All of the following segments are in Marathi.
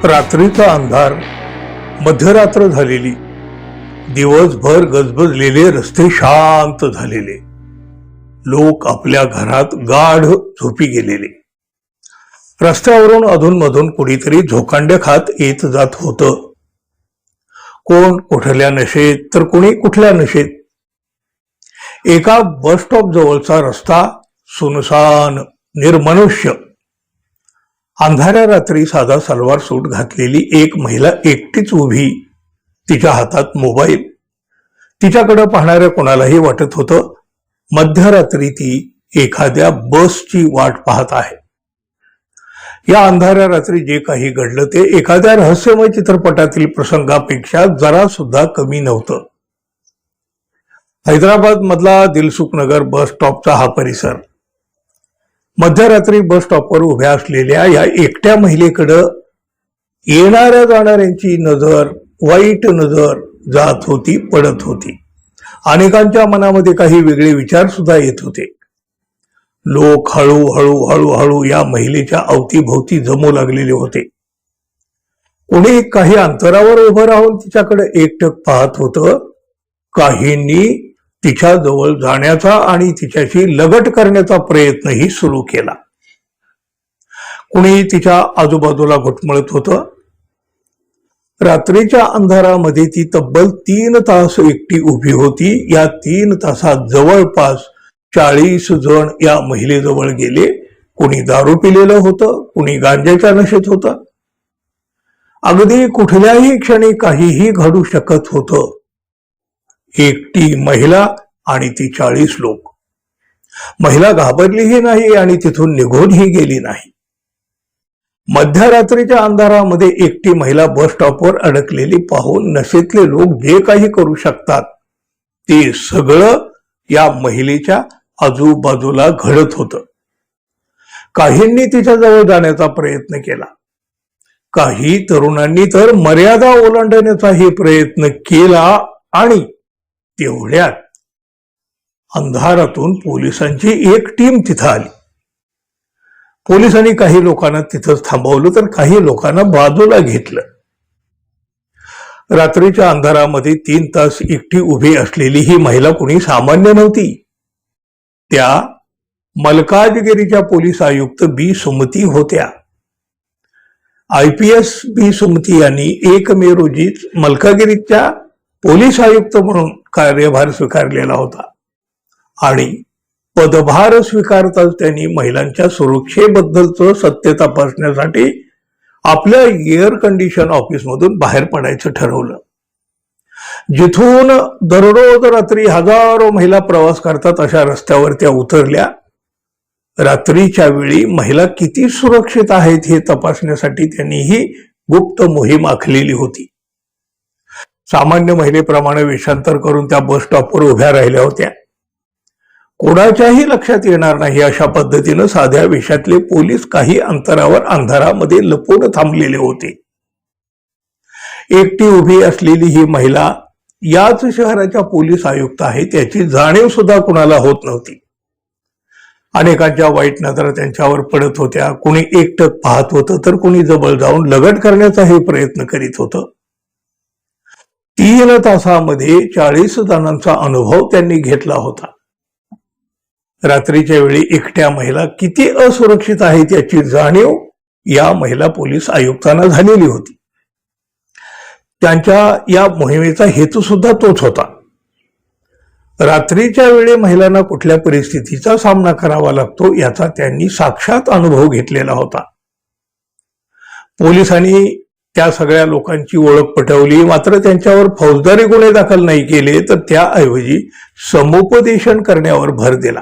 रात्रीचा अंधार, मध्यरात्र झालेली, दिवसभर गजबजलेले रस्ते शांत झालेले, लोक आपल्या घरात गाढ झोपी गेलेले. रस्त्यावरून अधूनमधून कुणीतरी झोकांडे खात येत जात होतं. कोण कुठल्या नशेत तर कोणी कुठल्या नशेत. एका बस स्टॉप जवळचा रस्ता सुनसान, निर्मनुष्य. अंधाऱ्या रात्री साधा सलवार सूट घातलेली एक महिला एकटीच उभी, तिच्या हातात मोबाईल. तिच्याकडे पाहणाऱ्या कोणालाही वाटत होतं मध्यरात्री ती एखाद्या बसची वाट पाहत आहे. या अंधाऱ्या रात्री जे काही घडलं ते एखाद्या रहस्यमय चित्रपटातील प्रसंगापेक्षा जरा सुद्धा कमी नव्हतं. हैदराबाद मधला दिलसुख नगर बस स्टॉपचा हा परिसर. मध्यरात्री बस स्टॉपवर उभ्या असलेल्या या एकट्या महिलेकडं येणाऱ्या जाणाऱ्यांची नजर, वाईट नजर जात होती, पडत होती. अनेकांच्या मनामध्ये काही वेगळे विचार सुद्धा येत होते. लोक हळूहळू या महिलेच्या अवतीभोवती जमू लागलेले होते. कोणी काही अंतरावर उभं राहून तिच्याकडे एकटक पाहत होतं. काहींनी तिच्या जवळ जाण्याचा आणि तिच्याशी लगट करण्याचा प्रयत्नही सुरू केला. कुणी तिच्या आजूबाजूला घुटमळत होतं. रात्रीच्या अंधारामध्ये ती तब्बल 3 तास एकटी उभी होती. या 3 तासात जवळपास 40 जण या महिलेजवळ गेले. कुणी दारू पिलेलं होतं, कुणी गांजाच्या नशेत होतं. अगदी कुठल्याही क्षणी काहीही घडू शकत होतं. एकटी महिला आणि ती 40 लोक. महिला घाबरलीही नाही आणि तिथून निघूनही गेली नाही. मध्यरात्रीच्या अंधारामध्ये एकटी महिला बस स्टॉपवर अडकलेली पाहून नशेतले लोक जे काही करू शकतात ते सगळं या महिलेच्या आजूबाजूला घडत होतं. काहींनी तिच्याजवळ जाण्याचा प्रयत्न केला. काही तरुणांनी तर मर्यादा ओलांडण्याचाही प्रयत्न केला आणि तेवढ्यात अंधारातून पोलिसांची एक टीम तिथं आली. पोलिसांनी काही लोकांना तिथंच थांबवलं तर काही लोकांना बाजूला घेतलं. रात्रीच्या अंधारामध्ये 3 तास एकटी उभी असलेली ही महिला कुणी सामान्य नव्हती. त्या मलकाजगिरीच्या पोलीस आयुक्त बी सुमती होत्या. IPS बी सुमती यांनी 1 मे रोजी मलकागिरीच्या पोलीस आयुक्त म्हणून कार्यभार स्वीकारलेला होता आणि पदभार स्वीकारताच त्यांनी महिलांच्या सुरक्षेबद्दलचं सत्य तपासण्यासाठी आपल्या एअर कंडिशन ऑफिसमधून बाहेर पडायचं ठरवलं. जिथून दररोज रात्री हजारो महिला प्रवास करतात अशा रस्त्यावर त्या उतरल्या. रात्रीच्या वेळी महिला किती सुरक्षित आहेत हे तपासण्यासाठी त्यांनी ही गुप्त मोहीम आखलेली होती. सामान्य महिलेप्रमाणे वेषांतर करून त्या बस स्टॉपवर उभ्या राहिल्या होत्या. कोणाच्याही लक्षात येणार नाही अशा पद्धतीनं साध्या वेशातले पोलीस काही अंतरावर अंधारामध्ये लपून थांबलेले होते. एकटी उभी असलेली ही महिला याच शहराच्या पोलीस आयुक्त आहेत याची जाणीव सुद्धा कुणाला होत नव्हती. अनेकांच्या वाईट नजरा त्यांच्यावर पडत होत्या. कुणी एकटक पाहत होतं तर कुणी जवळ जाऊन लगट करण्याचाही प्रयत्न करीत होतं. 3 तासामध्ये 40 जणांचा अनुभव त्यांनी घेतला होता. रात्रीच्या वेळी एकट्या महिला किती असुरक्षित आहेत याची जाणीव या महिला पोलीस आयुक्तांना झालेली होती. त्यांच्या या मोहिमेचा हेतू सुद्धा तोच होता. रात्रीच्या वेळी महिलांना कुठल्या परिस्थितीचा सामना करावा लागतो याचा त्यांनी साक्षात अनुभव घेतलेला होता. पोलिसांनी त्या सगळ्या लोकांची ओळख पटवली, मात्र त्यांच्यावर फौजदारी गुन्हे दाखल नाही केले तर त्याऐवजी समुपदेशन करण्यावर भर दिला.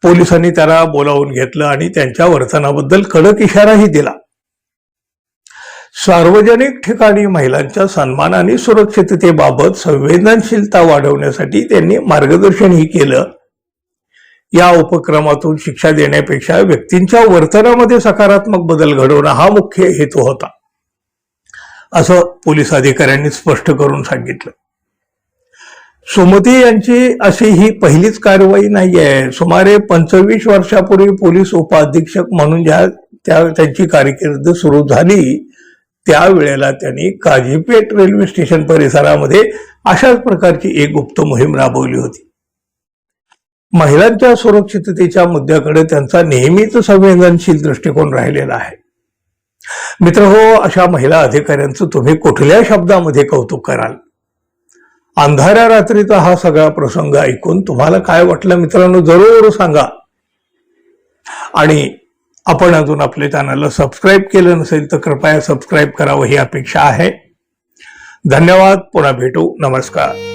पोलिसांनी त्याला बोलावून घेतलं आणि त्यांच्या वर्तनाबद्दल कडक इशाराही दिला. सार्वजनिक ठिकाणी महिलांच्या सन्मान आणि सुरक्षिततेबाबत संवेदनशीलता वाढवण्यासाठी त्यांनी मार्गदर्शनही केलं. या उपक्रमातून शिक्षा देण्यापेक्षा व्यक्तींच्या वर्तनामध्ये सकारात्मक बदल घडवणं हा मुख्य हेतू होता, असं पोलीस अधिकाऱ्यांनी स्पष्ट करून सांगितलं. सुमती यांची अशी ही पहिलीच कारवाई नाहीये. सुमारे 25 वर्षापूर्वी पोलीस उपअधीक्षक म्हणून ज्या त्यांची कारकीर्द सुरू झाली त्यावेळेला त्यांनी काझीपेठ रेल्वे स्टेशन परिसरामध्ये अशाच प्रकारची एक गुप्त मोहीम राबवली होती. महिलांच्या सुरक्षिततेच्या मुद्द्याकडे त्यांचा नेहमीच संवेदनशील दृष्टिकोन राहिलेला आहे. मित्रहो, अशा महिला अधिकाऱ्यांचं तुम्ही कुठल्या शब्दामध्ये कौतुक कराल? अंधाऱ्या रात्रीचा हा सगळा प्रसंग ऐकून तुम्हाला काय वाटलं मित्रांनो, जरूर सांगा. आणि आपण अजून आपल्या चॅनलला सबस्क्राईब केलं नसेल तर कृपया सबस्क्राईब करावं ही अपेक्षा आहे. धन्यवाद. पुन्हा भेटू. नमस्कार.